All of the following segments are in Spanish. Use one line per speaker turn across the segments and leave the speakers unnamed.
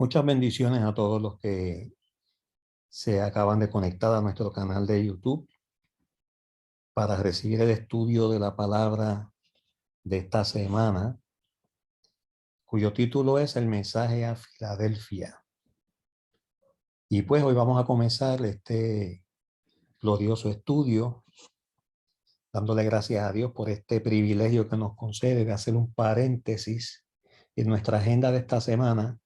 Muchas bendiciones a todos los que se acaban de conectar a nuestro canal de YouTube para recibir el estudio de la palabra de esta semana, cuyo título es El mensaje a Filadelfia. Y pues hoy vamos a comenzar este glorioso estudio, dándole gracias a Dios por este privilegio que nos concede de hacer un paréntesis en nuestra agenda de esta semana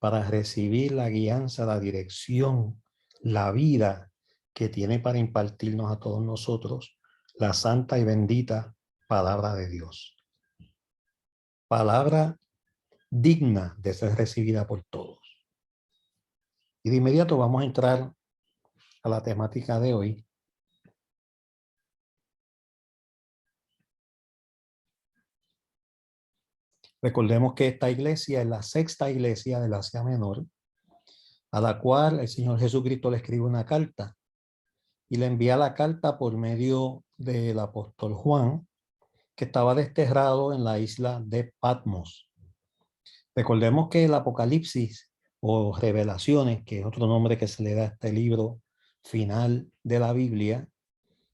para recibir la guianza, la dirección, la vida que tiene para impartirnos a todos nosotros la santa y bendita palabra de Dios. Palabra digna de ser recibida por todos. Y de inmediato vamos a entrar a la temática de hoy. Recordemos que esta iglesia es la sexta iglesia del Asia Menor, a la cual el Señor Jesucristo le escribe una carta y le envía la carta por medio del apóstol Juan, que estaba desterrado en la isla de Patmos. Recordemos que el Apocalipsis o Revelaciones, que es otro nombre que se le da a este libro final de la Biblia,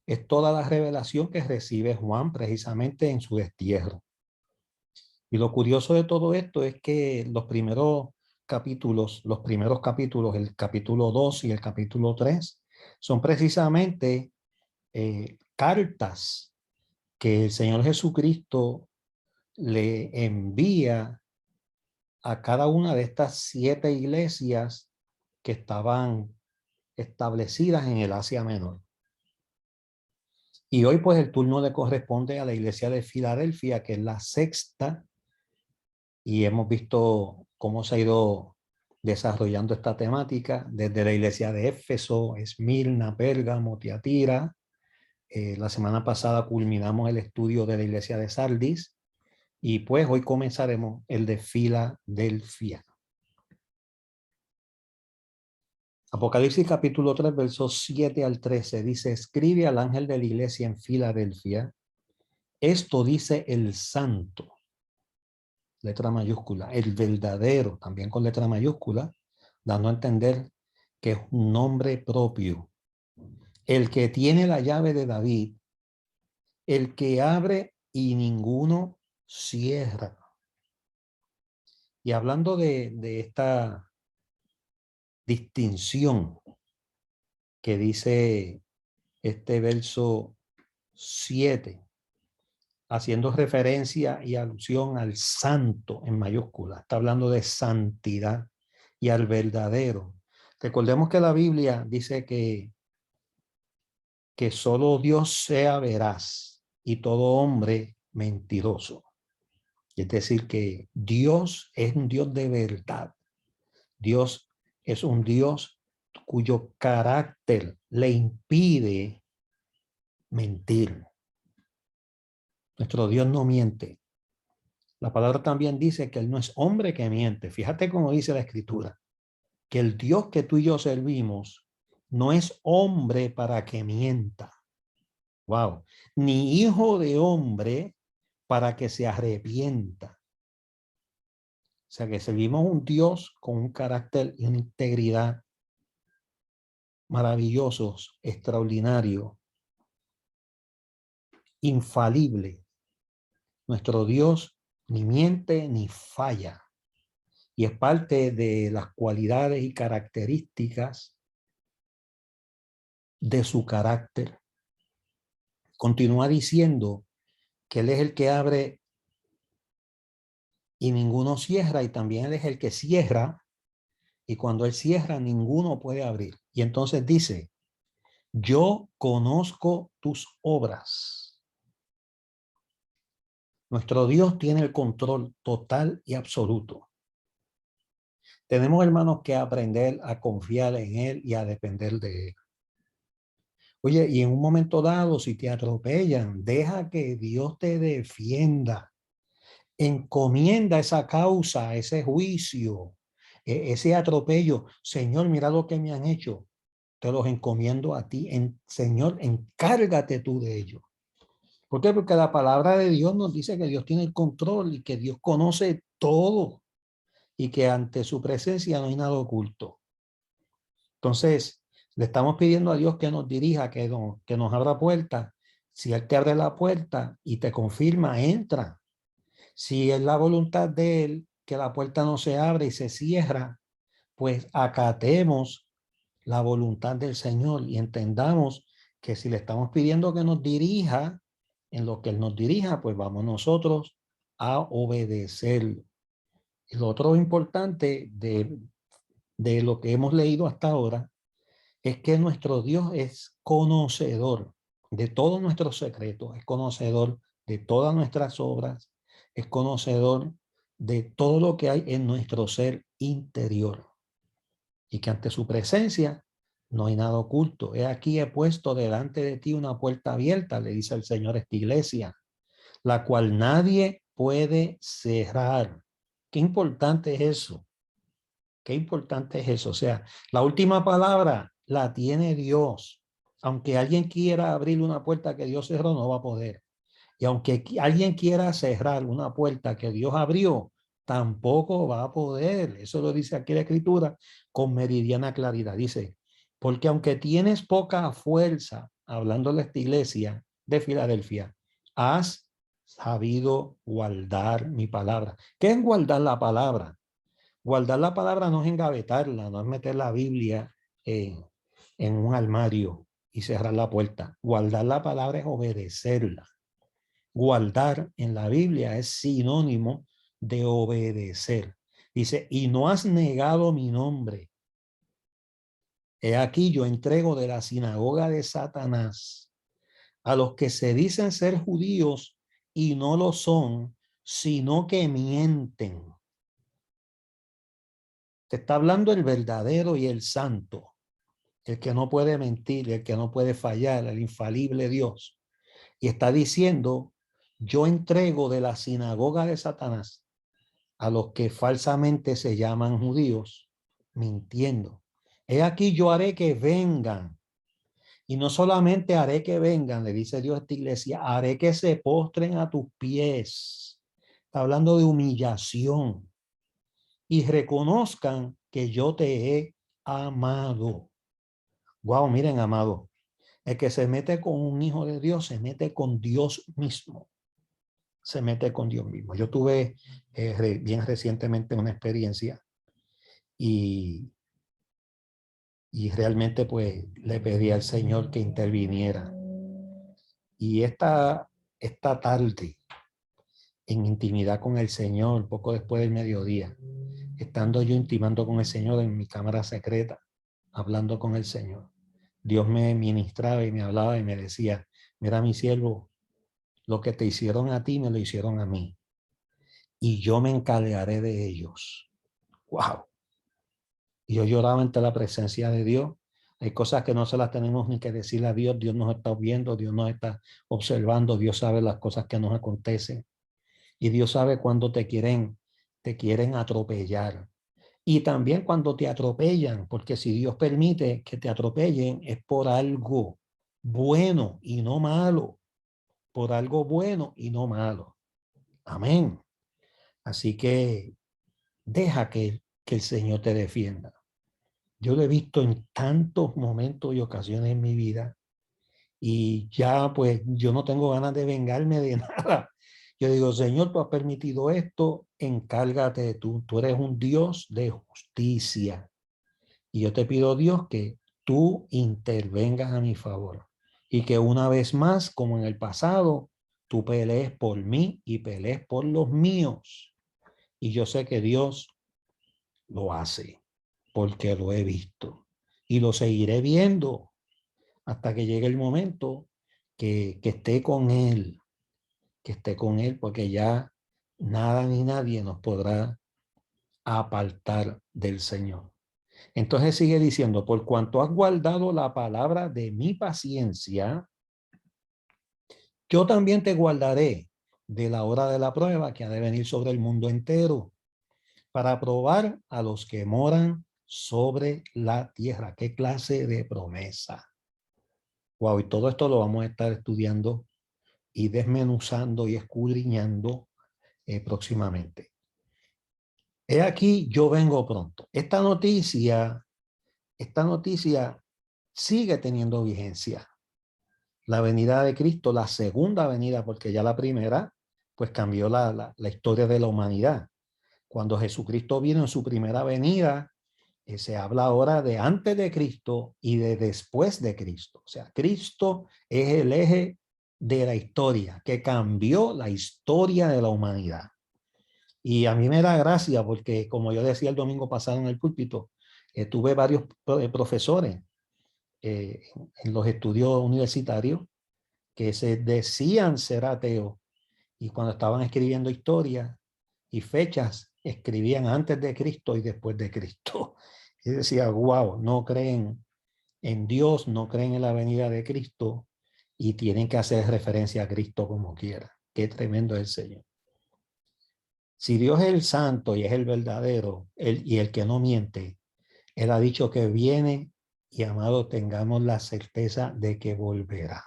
es toda la revelación que recibe Juan precisamente en su destierro. Y lo curioso de todo esto es que los primeros capítulos, el capítulo 2 y el capítulo 3, son precisamente cartas que el Señor Jesucristo le envía a cada una de estas 7 iglesias que estaban establecidas en el Asia Menor. Y hoy pues el turno le corresponde a la iglesia de Filadelfia, que es la sexta, y hemos visto cómo se ha ido desarrollando esta temática desde la iglesia de Éfeso, Esmirna, Pérgamo, Tiatira. La semana pasada culminamos el estudio de la iglesia de Sardis y pues hoy comenzaremos el de Filadelfia. Apocalipsis capítulo 3, versos 7 al 13 dice: escribe al ángel de la iglesia en Filadelfia, esto dice el santo, letra mayúscula, el verdadero, también con letra mayúscula, dando a entender que es un nombre propio, el que tiene la llave de David, el que abre y ninguno cierra. Y hablando de esta distinción que dice este verso 7, haciendo referencia y alusión al santo en mayúscula, está hablando de santidad, y al verdadero. Recordemos que la Biblia dice que solo Dios sea veraz y todo hombre mentiroso. Es decir, que Dios es un Dios de verdad. Dios es un Dios cuyo carácter le impide mentir. Nuestro Dios no miente. La palabra también dice que Él no es hombre que miente. Fíjate cómo dice la Escritura, que el Dios que tú y yo servimos no es hombre para que mienta. Wow. Ni hijo de hombre para que se arrepienta. O sea que servimos un Dios con un carácter y una integridad maravillosos, extraordinario, infalible. Nuestro Dios ni miente ni falla. Y es parte de las cualidades y características de su carácter. Continúa diciendo que Él es el que abre y ninguno cierra, y también Él es el que cierra, y cuando Él cierra, ninguno puede abrir. Y entonces dice: yo conozco tus obras. Nuestro Dios tiene el control total y absoluto. Tenemos, hermanos, que aprender a confiar en Él y a depender de Él. Oye, y en un momento dado, si te atropellan, deja que Dios te defienda. Encomienda esa causa, ese juicio, ese atropello. Señor, mira lo que me han hecho. Te los encomiendo a ti. Señor, encárgate tú de ello. ¿Por qué? Porque la palabra de Dios nos dice que Dios tiene el control y que Dios conoce todo. y que ante su presencia no hay nada oculto. Entonces, le estamos pidiendo a Dios que nos dirija, que nos abra puertas. Si Él te abre la puerta y te confirma, entra. Si es la voluntad de Él que la puerta no se abre y se cierra, pues acatemos la voluntad del Señor y entendamos que si le estamos pidiendo que nos dirija, en lo que Él nos dirija, pues vamos nosotros a obedecerlo. Y lo otro importante de lo que hemos leído hasta ahora es que nuestro Dios es conocedor de todos nuestros secretos, es conocedor de todas nuestras obras, es conocedor de todo lo que hay en nuestro ser interior y que ante su presencia no hay nada oculto. He aquí he puesto delante de ti una puerta abierta, le dice el Señor a esta iglesia, la cual nadie puede cerrar. Qué importante es eso. Qué importante es eso. O sea, la última palabra la tiene Dios. Aunque alguien quiera abrir una puerta que Dios cerró, no va a poder. Y aunque alguien quiera cerrar una puerta que Dios abrió, tampoco va a poder. Eso lo dice aquí la Escritura con meridiana claridad. Dice, porque aunque tienes poca fuerza, hablando de esta iglesia de Filadelfia, has sabido guardar mi palabra. ¿Qué es guardar la palabra? Guardar la palabra no es engavetarla, no es meter la Biblia en un armario y cerrar la puerta. Guardar la palabra es obedecerla. Guardar en la Biblia es sinónimo de obedecer. Dice, y no has negado mi nombre. He aquí yo entrego de la sinagoga de Satanás a los que se dicen ser judíos y no lo son, sino que mienten. Te está hablando el verdadero y el santo, el que no puede mentir, el que no puede fallar, el infalible Dios. Y está diciendo, yo entrego de la sinagoga de Satanás a los que falsamente se llaman judíos, mintiendo. He aquí yo haré que vengan. Y no solamente haré que vengan, le dice Dios a esta iglesia, haré que se postren a tus pies. Está hablando de humillación. Y reconozcan que yo te he amado. Wow, miren, amado. El que se mete con un hijo de Dios se mete con Dios mismo. Se mete con Dios mismo. Yo tuve bien recientemente una experiencia y, y realmente pues le pedí al Señor que interviniera. Y esta tarde, en intimidad con el Señor, poco después del mediodía, estando yo intimando con el Señor en mi cámara secreta, hablando con el Señor, Dios me ministraba y me hablaba y me decía, mira mi siervo, lo que te hicieron a ti me lo hicieron a mí y yo me encargaré de ellos. Wow. Y yo lloraba ante la presencia de Dios. Hay cosas que no se las tenemos ni que decirle a Dios. Dios nos está viendo, Dios nos está observando, Dios sabe las cosas que nos acontecen. Y Dios sabe cuando te quieren atropellar. Y también cuando te atropellan, porque si Dios permite que te atropellen es por algo bueno y no malo. Por algo bueno y no malo. Amén. Así que deja que el Señor te defienda. Yo lo he visto en tantos momentos y ocasiones en mi vida y ya pues yo no tengo ganas de vengarme de nada. Yo digo, Señor, tú has permitido esto, encárgate de tú. Tú eres un Dios de justicia. Y yo te pido, Dios, que tú intervengas a mi favor y que una vez más, como en el pasado, tú pelees por mí y pelees por los míos. Y yo sé que Dios lo hace porque lo he visto y lo seguiré viendo hasta que llegue el momento que esté con Él, porque ya nada ni nadie nos podrá apartar del Señor. Entonces sigue diciendo, por cuanto has guardado la palabra de mi paciencia, yo también te guardaré de la hora de la prueba que ha de venir sobre el mundo entero para probar a los que moran sobre la tierra. ¿Qué clase de promesa? Wow, y todo esto lo vamos a estar estudiando y desmenuzando y escudriñando próximamente. He aquí, yo vengo pronto. Esta noticia sigue teniendo vigencia. La venida de Cristo, la segunda venida, porque ya la primera, pues cambió la historia de la humanidad. Cuando Jesucristo vino en su primera venida, se habla ahora de antes de Cristo y de después de Cristo. O sea, Cristo es el eje de la historia, que cambió la historia de la humanidad. Y a mí me da gracia porque, como yo decía el domingo pasado en el púlpito, tuve varios profesores en los estudios universitarios que se decían ser ateos y cuando estaban escribiendo historia y fechas, escribían antes de Cristo y después de Cristo. Y decía, wow, no creen en Dios, no creen en la venida de Cristo y tienen que hacer referencia a Cristo como quiera. Qué tremendo es el Señor. Si Dios es el santo y es el verdadero y el que no miente, Él ha dicho que viene y, amado, tengamos la certeza de que volverá.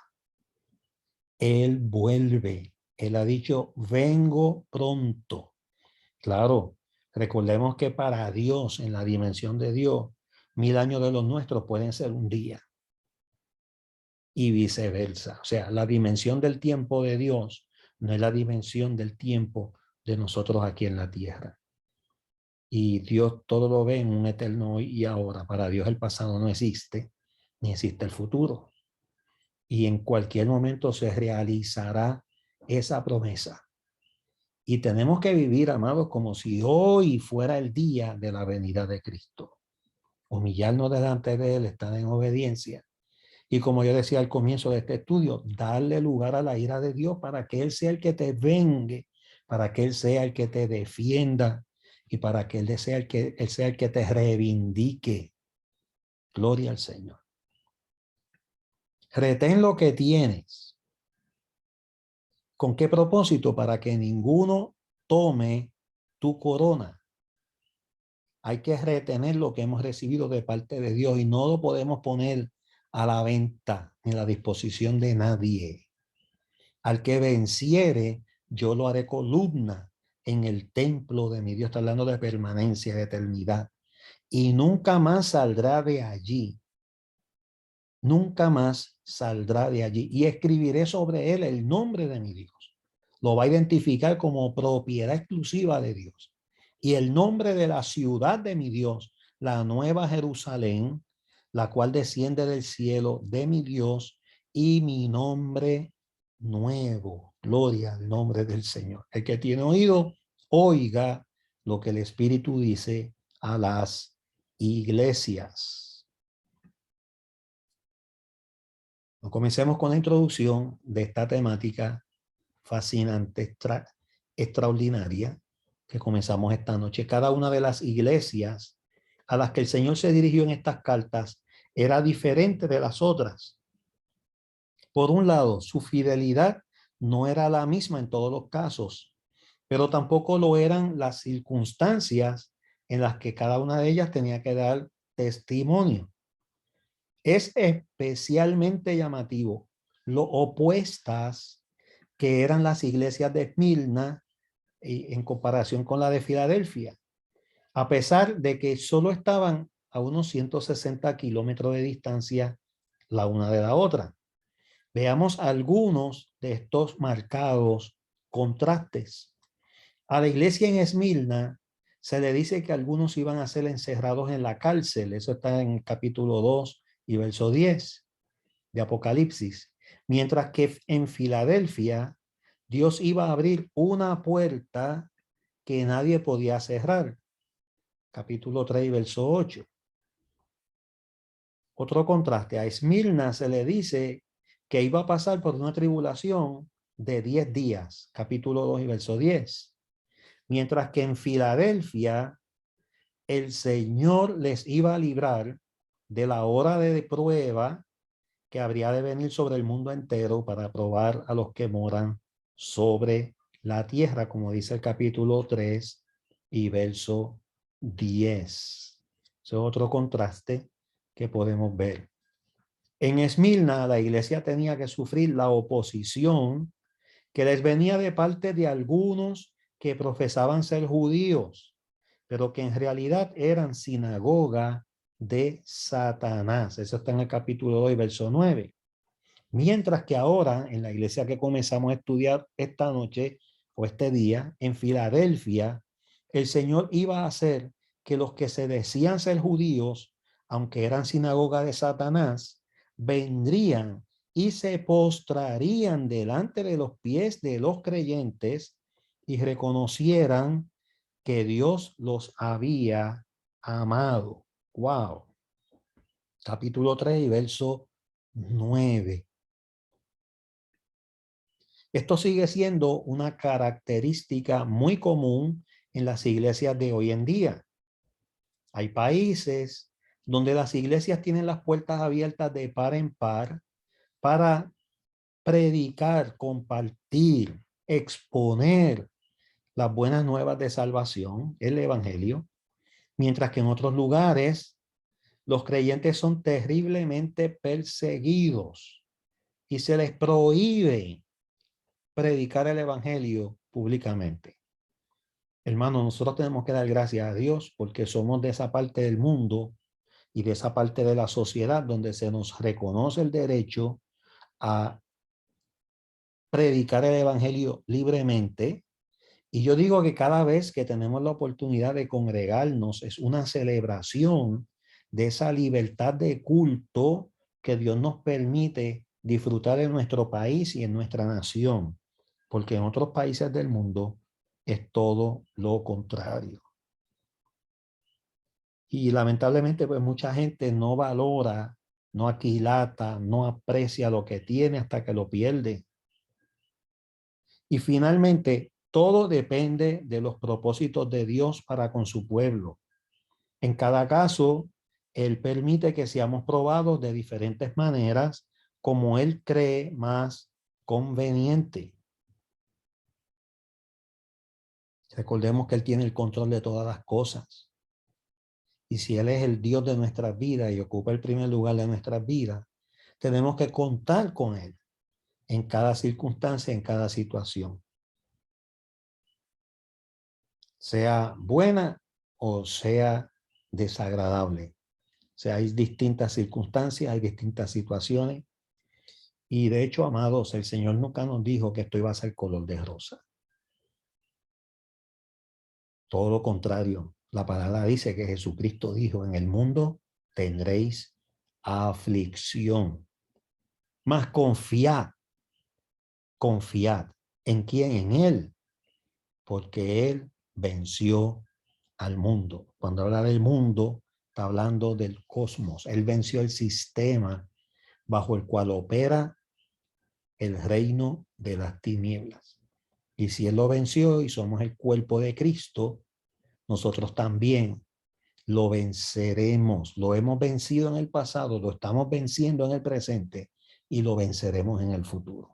Él vuelve. Él ha dicho, vengo pronto. Claro, recordemos que para Dios, en la dimensión de Dios, 1000 años de los nuestros pueden ser un día y viceversa. O sea, la dimensión del tiempo de Dios no es la dimensión del tiempo de nosotros aquí en la tierra. Y Dios todo lo ve en un eterno hoy y ahora. Para Dios el pasado no existe, ni existe el futuro. Y en cualquier momento se realizará esa promesa. Y tenemos que vivir, amados, como si hoy fuera el día de la venida de Cristo. Humillarnos delante de Él, estar en obediencia. Y como yo decía al comienzo de este estudio, darle lugar a la ira de Dios para que Él sea el que te vengue, para que Él sea el que te defienda y para que Él sea el que te reivindique. Gloria al Señor. Retén lo que tienes. ¿Con qué propósito? Para que ninguno tome tu corona. Hay que retener lo que hemos recibido de parte de Dios y no lo podemos poner a la venta ni a la disposición de nadie. Al que venciere, yo lo haré columna en el templo de mi Dios. Está hablando de permanencia, de eternidad. Y nunca más saldrá de allí. Nunca más saldrá de allí. Y escribiré sobre él el nombre de mi Dios. Lo va a identificar como propiedad exclusiva de Dios. Y el nombre de la ciudad de mi Dios, la nueva Jerusalén, la cual desciende del cielo de mi Dios, y mi nombre nuevo. Gloria al nombre del Señor. El que tiene oído, oiga lo que el Espíritu dice a las iglesias. Comencemos con la introducción de esta temática fascinante, extraordinaria, que comenzamos esta noche. Cada una de las iglesias a las que el Señor se dirigió en estas cartas era diferente de las otras. Por un lado, su fidelidad no era la misma en todos los casos, pero tampoco lo eran las circunstancias en las que cada una de ellas tenía que dar testimonio. Es especialmente llamativo lo opuestas que eran las iglesias de Esmirna en comparación con la de Filadelfia, a pesar de que solo estaban a unos 160 kilómetros de distancia la una de la otra. Veamos algunos de estos marcados contrastes. A la iglesia en Esmirna se le dice que algunos iban a ser encerrados en la cárcel. Eso está en el capítulo 2 y verso 10 de Apocalipsis. Mientras que en Filadelfia Dios iba a abrir una puerta que nadie podía cerrar. Capítulo 3 y verso 8. Otro contraste. A Esmirna se le dice que iba a pasar por una tribulación de 10 días. Capítulo 2 y verso 10. Mientras que en Filadelfia el Señor les iba a librar de la hora de prueba que habría de venir sobre el mundo entero para probar a los que moran sobre la tierra, como dice el capítulo 3 y verso 10. Ese es otro contraste que podemos ver. En Esmirna, la iglesia tenía que sufrir la oposición que les venía de parte de algunos que profesaban ser judíos, pero que en realidad eran sinagoga de Satanás. Eso está en el capítulo 2, verso 9. Mientras que ahora, en la iglesia que comenzamos a estudiar esta noche o este día, en Filadelfia, el Señor iba a hacer que los que se decían ser judíos, aunque eran sinagoga de Satanás, vendrían y se postrarían delante de los pies de los creyentes y reconocieran que Dios los había amado. Wow. Capítulo 3 y verso 9. Esto sigue siendo una característica muy común en las iglesias de hoy en día. Hay países donde las iglesias tienen las puertas abiertas de par en par para predicar, compartir, exponer las buenas nuevas de salvación, el evangelio, mientras que en otros lugares los creyentes son terriblemente perseguidos y se les prohíbe predicar el evangelio públicamente. Hermano, nosotros tenemos que dar gracias a Dios porque somos de esa parte del mundo y de esa parte de la sociedad donde se nos reconoce el derecho a predicar el evangelio libremente. Y yo digo que cada vez que tenemos la oportunidad de congregarnos es una celebración de esa libertad de culto que Dios nos permite disfrutar en nuestro país y en nuestra nación, porque en otros países del mundo es todo lo contrario. Y lamentablemente, pues mucha gente no valora, no aquilata, no aprecia lo que tiene hasta que lo pierde. Y finalmente, todo depende de los propósitos de Dios para con su pueblo. En cada caso, Él permite que seamos probados de diferentes maneras como Él cree más conveniente. Recordemos que Él tiene el control de todas las cosas. Y si Él es el Dios de nuestras vidas y ocupa el primer lugar de nuestras vidas, tenemos que contar con Él en cada circunstancia, en cada situación. Sea buena o sea desagradable. O sea, hay distintas circunstancias, hay distintas situaciones. Y de hecho, amados, el Señor nunca nos dijo que esto iba a ser color de rosa. Todo lo contrario. La palabra dice que Jesucristo dijo, en el mundo tendréis aflicción. Mas confiad, confiad. ¿En quién? En Él. Porque Él venció al mundo. Cuando habla del mundo, está hablando del cosmos. Él venció el sistema bajo el cual opera el reino de las tinieblas. Y si Él lo venció y somos el cuerpo de Cristo, nosotros también lo venceremos. Lo hemos vencido en el pasado, lo estamos venciendo en el presente y lo venceremos en el futuro.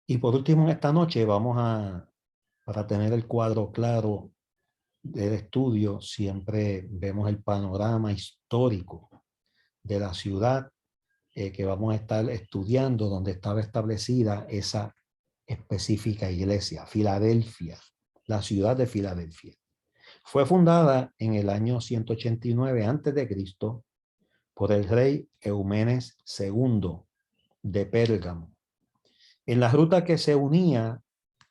Y por último, en esta noche vamos para tener el cuadro claro del estudio, siempre vemos el panorama histórico de la ciudad que vamos a estar estudiando, donde estaba establecida esa específica iglesia, Filadelfia, la ciudad de Filadelfia. Fue fundada en el año 189 a.C. por el rey Eumenes II de Pérgamo. En la ruta que se unía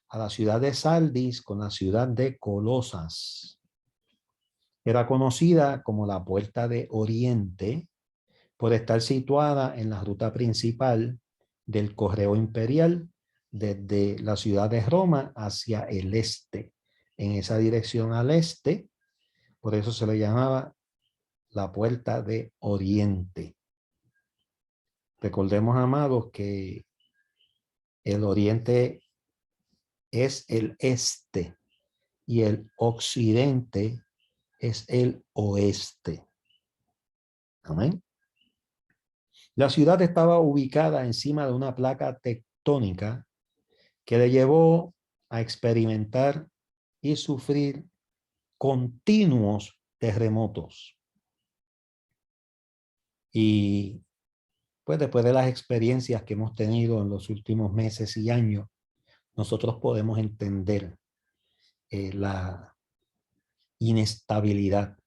a la ciudad de Sardis con la ciudad de Colosas. Era conocida como la Puerta de Oriente por estar situada en la ruta principal del correo imperial desde la ciudad de Roma hacia el este. En esa dirección al este, por eso se le llamaba la Puerta de Oriente. Recordemos, amados, que el oriente es el este y el occidente es el oeste. Amén. La ciudad estaba ubicada encima de una placa tectónica que le llevó a experimentar y sufrir continuos terremotos. Y pues después de las experiencias que hemos tenido en los últimos meses y años, nosotros podemos entender la inestabilidad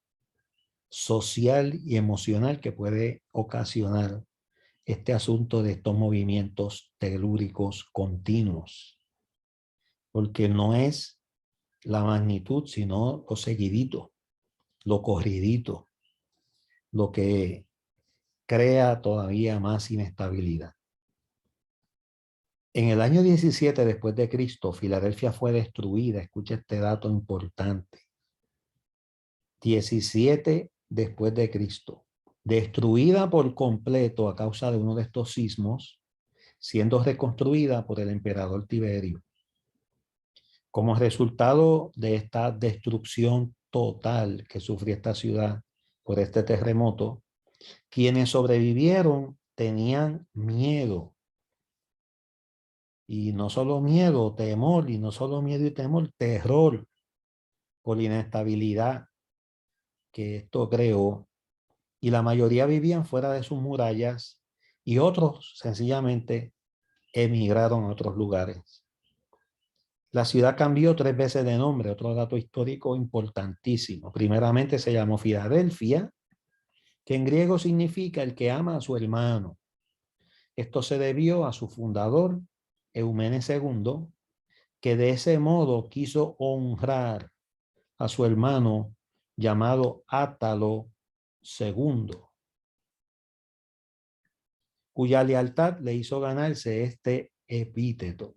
social y emocional que puede ocasionar este asunto de estos movimientos telúricos continuos, porque no es la magnitud, sino lo seguidito, lo corridito, lo que crea todavía más inestabilidad. En el año 17 después de Cristo, Filadelfia fue destruida. Escucha este dato importante. 17 después de Cristo. Destruida por completo a causa de uno de estos sismos, siendo reconstruida por el emperador Tiberio. Como resultado de esta destrucción total que sufrió esta ciudad por este terremoto, quienes sobrevivieron tenían miedo. Y no solo miedo, temor, y no solo miedo y temor, terror por la inestabilidad que esto creó. Y la mayoría vivían fuera de sus murallas y otros sencillamente emigraron a otros lugares. La ciudad cambió 3 veces de nombre, otro dato histórico importantísimo. Primeramente se llamó Filadelfia, que en griego significa el que ama a su hermano. Esto se debió a su fundador, Eumenes II, que de ese modo quiso honrar a su hermano llamado Átalo II, cuya lealtad le hizo ganarse este epíteto.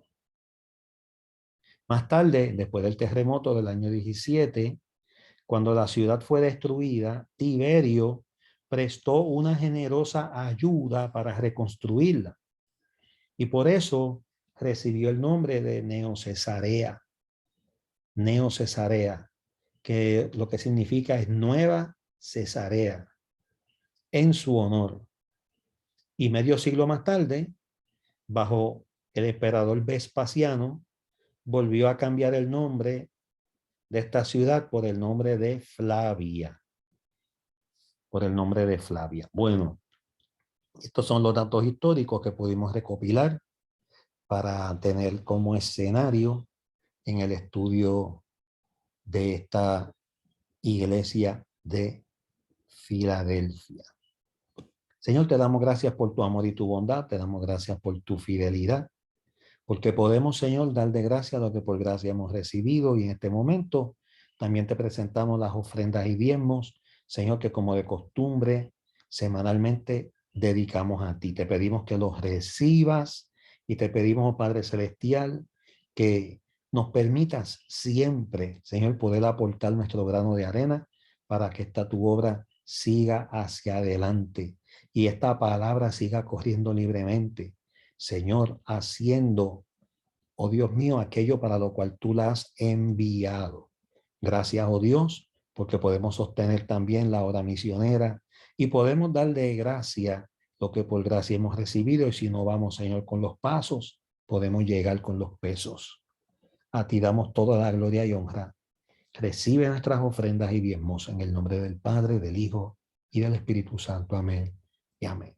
Más tarde, después del terremoto del año 17, cuando la ciudad fue destruida, Tiberio prestó una generosa ayuda para reconstruirla. Y por eso recibió el nombre de Neocesarea. Neocesarea, que lo que significa es Nueva Cesarea, en su honor. Y medio siglo más tarde, bajo el emperador Vespasiano, volvió a cambiar el nombre de esta ciudad por el nombre de Flavia. Por el nombre de Flavia. Bueno, estos son los datos históricos que pudimos recopilar para tener como escenario en el estudio de esta iglesia de Filadelfia. Señor, te damos gracias por tu amor y tu bondad, te damos gracias por tu fidelidad, porque podemos, Señor, dar de gracia lo que por gracia hemos recibido, y en este momento también te presentamos las ofrendas y diezmos, Señor, que como de costumbre, semanalmente dedicamos a ti. Te pedimos que los recibas y te pedimos, oh Padre Celestial, que nos permitas siempre, Señor, poder aportar nuestro grano de arena para que esta tu obra siga hacia adelante y esta palabra siga corriendo libremente. Señor, haciendo, oh Dios mío, aquello para lo cual tú la has enviado. Gracias, oh Dios, porque podemos sostener también la hora misionera y podemos darle gracia lo que por gracia hemos recibido, y si no vamos, Señor, con los pasos, podemos llegar con los pesos. A ti damos toda la gloria y honra. Recibe nuestras ofrendas y diezmos en el nombre del Padre, del Hijo y del Espíritu Santo. Amén y amén.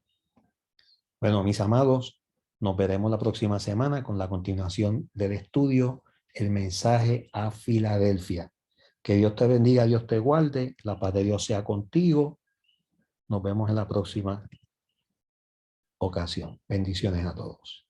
Bueno, mis amados, nos veremos la próxima semana con la continuación del estudio, el mensaje a Filadelfia. Que Dios te bendiga, Dios te guarde, la paz de Dios sea contigo. Nos vemos en la próxima ocasión. Bendiciones a todos.